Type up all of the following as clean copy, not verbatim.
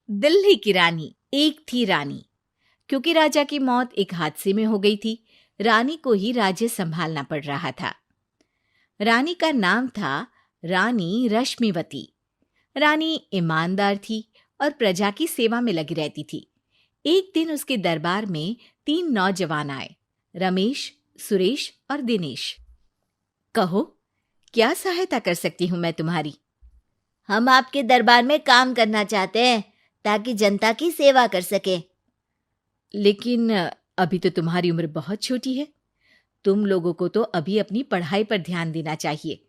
दिल्ली की रानी। एक थी रानी। क्योंकि राजा की मौत एक हादसे में हो गई थी, रानी को ही राज्य संभालना पड़ रहा था। रानी का नाम था रानी रश्मिवती। रानी ईमानदार थी और प्रजा की सेवा में लगी रहती थी। एक दिन उसके दरबार में 3 नौजवान आए, रमेश, सुरेश और दिनेश। कहो, क्या सहायता कर सकती हूँ मैं तुम्हारी? हम आपके दरबार में काम करना चाहते हैं ताकि जनता की सेवा कर सके। लेकिन अभी तो तुम्हारी उम्र बहुत छोटी है। तुम लोगों को तो अभी अपनी पढ़ाई पर ध्यान देना चाहिए।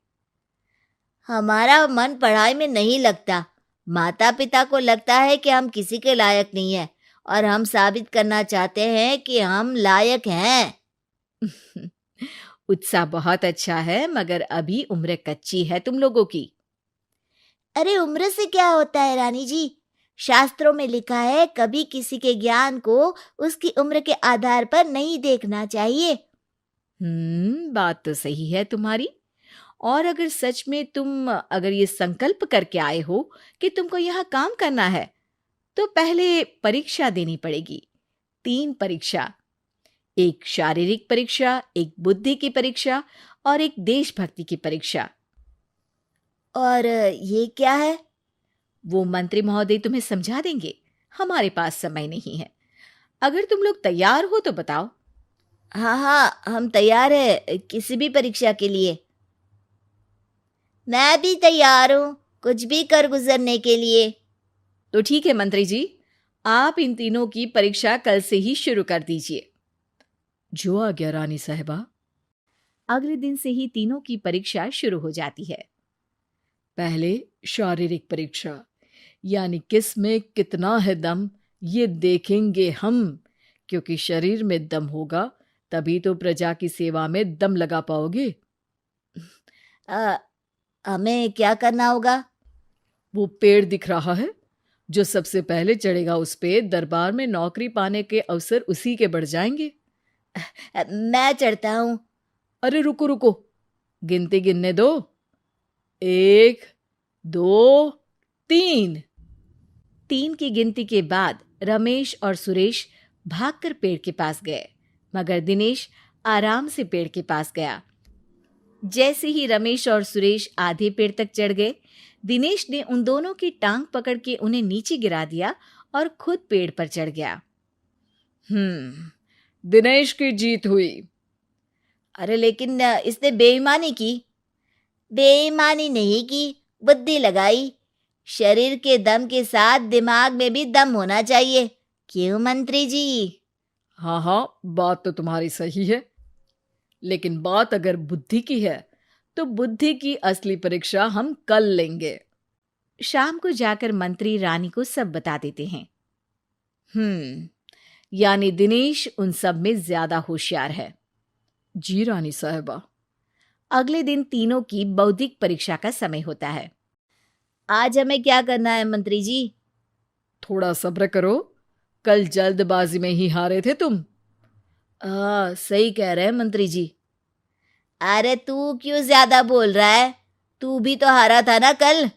हमारा मन पढ़ाई में नहीं लगता। माता पिता को लगता है कि हम किसी के लायक नहीं हैं और हम साबित करना चाहते हैं कि हम लायक हैं। उत्साह बहुत अच्छा है, मगर अभी उम्र कच्ची है तुम लोगों की। अरे उम्र से क्या होता है रानी जी? शास्त्रों में लिखा है कभी किसी के ज्ञान को उसकी उम्र के आधार पर नहीं देखना चाहिए। बात तो सही है तुम्हारी। और अगर सच में तुम अगर ये संकल्प करके आए हो कि तुमको यहाँ काम करना है, तो पहले परीक्षा देनी पड़ेगी। 3 परीक्षा, एक शारीरिक परीक्षा, एक बुद्धि की परीक्षा और एक देशभक्ति की परीक्षा। और ये क्या है? वो मंत्री महोदय तुम्हें समझा देंगे। हमारे पास समय नहीं है। अगर तुम लोग तैयार हो तो बताओ। हाँ हाँ, हम तैयार है किसी भी परीक्षा के लिए। मैं भी तैयार हूँ कुछ भी कर गुजरने के लिए। तो ठीक है मंत्री जी, आप इन तीनों की परीक्षा कल से ही शुरू कर दीजिए। जो आ गया रानी साहिबा। अगले दिन से ही तीनों की परीक्षा शुरू हो जाती है। पहले शारीरिक परीक्षा, यानी किस में कितना है दम, ये देखेंगे हम। क्योंकि शरीर में दम होगा तभी तो प्रजा की सेवा में दम लगा पाओगे। हमें क्या करना होगा? वो पेड़ दिख रहा है, जो सबसे पहले चढ़ेगा उस पे दरबार में नौकरी पाने के अवसर उसी के बढ़ जाएंगे। मैं चढ़ता हूँ। अरे रुको रुको, गिनती गिनने दो। 1, 2, 3। 3 की गिनती के बाद रमेश और सुरेश भागकर पेड़ के पास गए, मगर दिनेश आराम से पेड़ के पास गया। जैसे ही रमेश और सुरेश आधे पेड़ तक चढ़ गए, दिनेश ने उन दोनों की टांग पकड़ के उन्हें नीचे गिरा दिया और खुद पेड़ पर चढ़ गया। दिनेश की जीत हुई। अरे लेकिन इसने बेईमानी की। बेईमानी नहीं की, बुद्धि लगाई। शरीर के दम के साथ दिमाग में भी दम होना चाहिए। क्यों मंत्री जी? हाँ हाँ, बात तो तुम्हारी सही है, लेकिन बात अगर बुद्धि की है तो बुद्धि की असली परीक्षा हम कल लेंगे। शाम को जाकर मंत्री रानी को सब बता देते हैं। यानी दिनेश उन सब में ज्यादा होशियार है। जी रानी साहिबा। अगले दिन तीनों की बौद्धिक परीक्षा का समय होता है। आज हमें क्या करना है मंत्री जी? थोड़ा सब्र करो, कल जल्दबाजी में ही हारे थे तुम। सही कह रहे हैं मंत्री जी। अरे तू क्यों ज्यादा बोल रहा है? तू भी तो हारा था ना कल।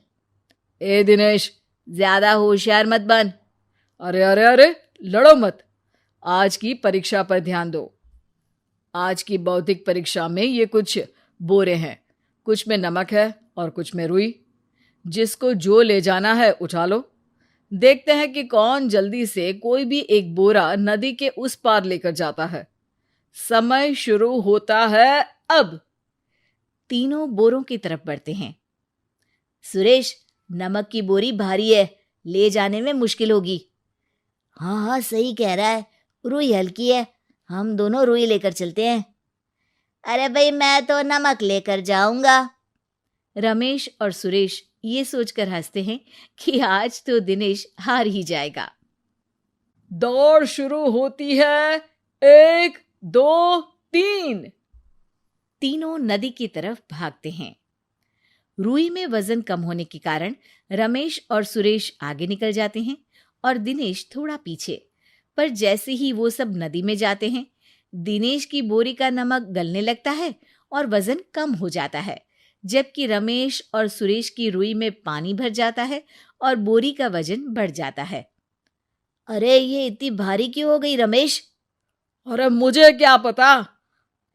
ए दिनेश, ज्यादा होशियार मत बन। अरे अरे अरे, लड़ो मत। आज की परीक्षा पर ध्यान दो। आज की बौद्धिक परीक्षा में ये कुछ बोरे हैं, कुछ में नमक है और कुछ में रुई। जिसको जो ले जाना है उठा लो। देखते हैं कि कौन जल्दी से कोई भी एक बोरा नदी के उस पार लेकर जाता है। समय शुरू होता है अब। तीनों बोरों की तरफ बढ़ते हैं। सुरेश, नमक की बोरी भारी है, ले जाने में मुश्किल होगी। हाँ हाँ, सही कह रहा है, रुई हल्की है, हम दोनों रुई लेकर चलते हैं। अरे भाई, मैं तो नमक लेकर जाऊंगा। रमेश और सुरेश ये सोचकर हंसते हैं कि आज तो दिनेश हार ही जाएगा। दौड़ शुरू होती है। 1, 2, 3। तीनों नदी की तरफ भागते हैं। रुई में वजन कम होने के कारण रमेश और सुरेश आगे निकल जाते हैं और दिनेश थोड़ा पीछे। पर जैसे ही वो सब नदी में जाते हैं, दिनेश की बोरी का नमक गलने लगता है और वजन कम हो जाता है, जबकि रमेश और सुरेश की रुई में पानी भर जाता है और बोरी का वजन बढ़ जाता है। अरे ये इतनी भारी क्यों हो गई रमेश? अरे मुझे क्या पता,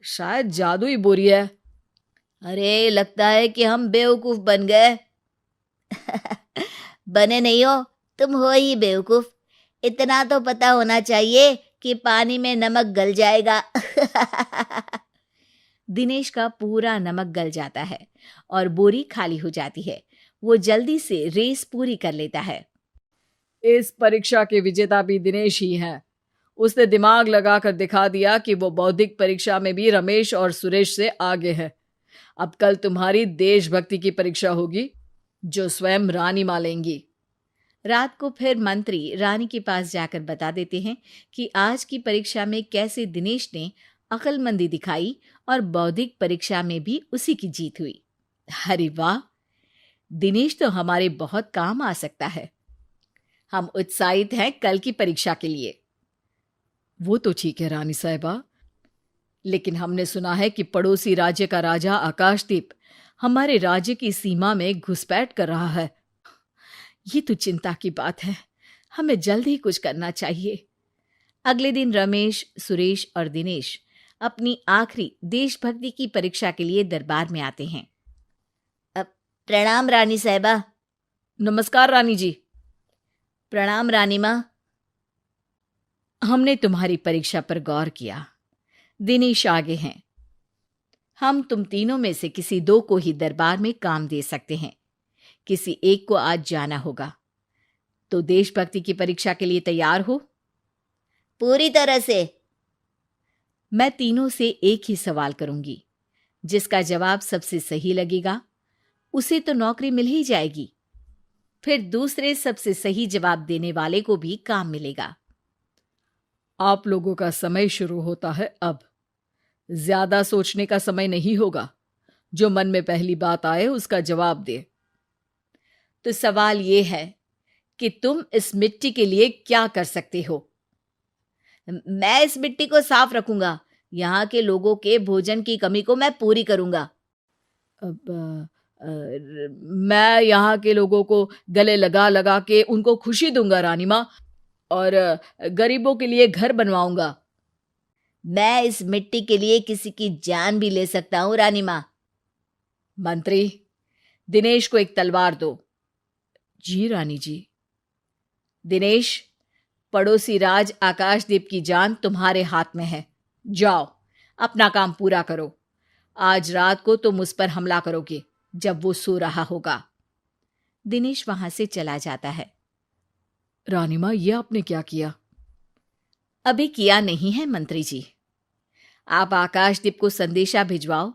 शायद जादुई बोरी है। अरे लगता है कि हम बेवकूफ बन गए। बने नहीं हो, तुम हो ही बेवकूफ। इतना तो पता होना चाहिए कि पानी में नमक गल जाएगा। दिनेश का पूरा नमक गल जाता है और बोरी खाली हो जाती है। वो जल्दी से रेस पूरी कर लेता है। इस परीक्षा के विजेता भी दिनेश ही हैं। उसने दिमाग लगाकर दिखा दिया कि वो बौद्धिक परीक्षा में भी रमेश और सुरेश से आगे है। अब कल तुम्हारी देशभक्ति की परीक्षा होगी, जो स्वयं रानी मां लेंगी। रात को फिर मंत्री रानी के पास जाकर बता देते हैं कि आज की परीक्षा में कैसे दिनेश ने अक्लमंदी दिखाई और बौद्धिक परीक्षा में भी उसी की जीत हुई। अरे वाह, दिनेश तो हमारे बहुत काम आ सकता है। हम उत्साहित हैं कल की परीक्षा के लिए। वो तो ठीक है रानी साहिबा, लेकिन हमने सुना है कि पड़ोसी राज्य का राजा आकाशदीप हमारे राज्य की सीमा में घुसपैठ कर रहा है। ये तो चिंता की बात है। हमें जल्द ही कुछ करना चाहिए। अगले दिन रमेश, सुरेश और दिनेश अपनी आखिरी देशभक्ति की परीक्षा के लिए दरबार में आते हैं। प्रणाम रानी साहिबा। नमस्कार रानी जी। प्रणाम रानी माँ। हमने तुम्हारी परीक्षा पर गौर किया। दिनेश आगे हैं। हम तुम तीनों में से किसी दो को ही दरबार में काम दे सकते हैं। किसी एक को आज जाना होगा। तो देशभक्ति की परीक्षा के लिए तैयार हो? पूरी तरह से। मैं तीनों से एक ही सवाल करूंगी। जिसका जवाब सबसे सही लगेगा उसे तो नौकरी मिल ही जाएगी। फिर दूसरे सबसे सही जवाब देने वाले को भी काम मिलेगा। आप लोगों का समय शुरू होता है अब। ज्यादा सोचने का समय नहीं होगा। जो मन में पहली बात आए उसका जवाब दे। तो सवाल ये है कि तुम इस मिट्टी के लिए क्या कर सकते हो? मैं इस मिट्टी को साफ रखूंगा। यहाँ के लोगों के भोजन की कमी को मैं पूरी करूंगा। मैं यहाँ के लोगों को गले लगा लगा के उनको खुशी दूंगा रानी माँ, और गरीबों के लिए घर बनवाऊंगा। मैं इस मिट्टी के लिए किसी की जान भी ले सकता हूँ रानी माँ। मंत्री, दिनेश को एक तलवार दो। जी रानी जी। दिनेश, पड़ोसी राज आकाशदीप की जान तुम्हारे हाथ में है। जाओ, अपना काम पूरा करो। आज रात को तुम उस पर हमला करोगे जब वो सो रहा होगा। दिनेश वहां से चला जाता है। रानी माँ, ये आपने क्या किया? अभी किया नहीं है मंत्री जी। आप आकाशदीप को संदेशा भिजवाओ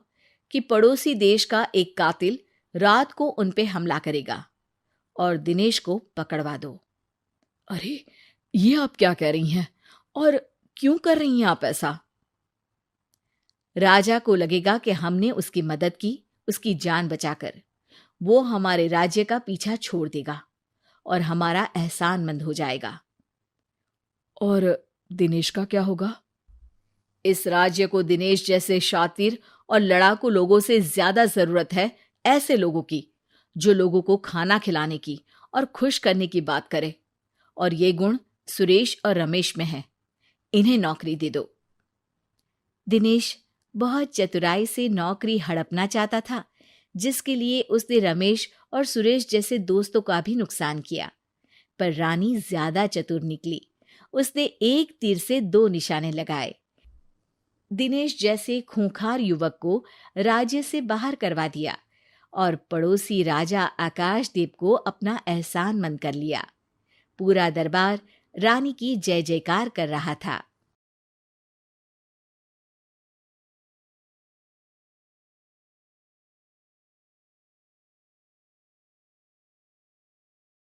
कि पड़ोसी देश का एक कातिल रात को उन पे हमला करेगा और दिनेश को पकड़वा दो। अरे, ये आप क्या कह रही हैं? और क्यों कर रही हैं आप ऐसा? राजा को लगेगा कि हमने उसकी मदद की, उसकी जान बचाकर। वो हमारे राज्य का पीछा छोड़ देगा और हमारा एहसानमंद हो जाएगा। और दिनेश का क्या होगा? इस राज्य को दिनेश जैसे शातिर और लड़ाकू लोगों से ज्यादा जरूरत है ऐसे लोगों की, जो लोगों को खाना खिलाने की और खुश करने की बात करे। और ये गुण सुरेश और रमेश में है। इन्हें नौकरी दे दो। दिनेश बहुत चतुराई से नौकरी हड़पना चाहता था, जिसके लिए उसने रमेश और सुरेश जैसे दोस्तों का भी नुकसान किया। पर रानी ज्यादा चतुर निकली। उसने एक तीर से दो निशाने लगाए। दिनेश जैसे खूंखार युवक को राज्य से बाहर करवा दिया और पड़ोसी राजा आकाशदीप को अपना एहसानमंद कर लिया। पूरा दरबार रानी की जय जयकार कर रहा था।